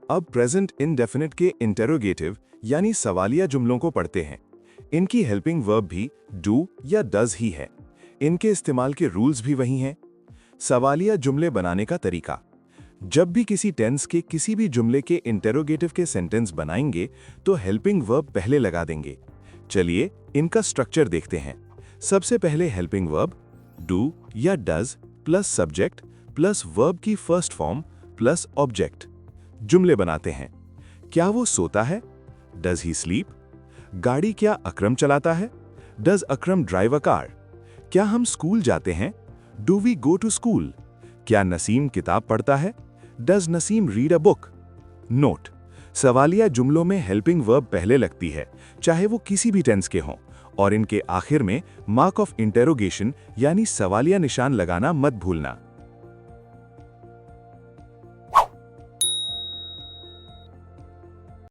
अब present indefinite के interrogative यानी सवालिया जुमलों को पढ़ते हैं। इनकी हेल्पिंग वर्ब भी डू या डज ही है। इनके इस्तेमाल के रूल्स भी वही हैं। सवालिया जुमले बनाने का तरीका। जब भी किसी टेंस के किसी भी जुमले के इंटेरोगेटिव के सेंटेंस बनाएंगे तो हेल्पिंग वर्ब पहले लगा देंगे। चलिए इनका स्ट्रक्चर देखते हैं। सबसे पहले हेल्पिंग वर्ब डू या does plus subject plus verb की फर्स्ट फॉर्म प्लस ऑब्जेक्ट। जुमले बनाते हैं। क्या वो सोता है? Does he sleep? गाड़ी क्या अकरम चलाता है? Does Akram drive a car? क्या हम स्कूल जाते हैं? Do we go to school? क्या नसीम किताब पढ़ता है? Does Naseem read a book? Note: सवालिया जुमलों में हेल्पिंग वर्ब पहले लगती है, चाहे वो किसी भी टेंस के हों, और इनके आखिर में मार्क ऑफ इंटेरोगेशन यानी सवालिया निशान लगाना मत भूलना।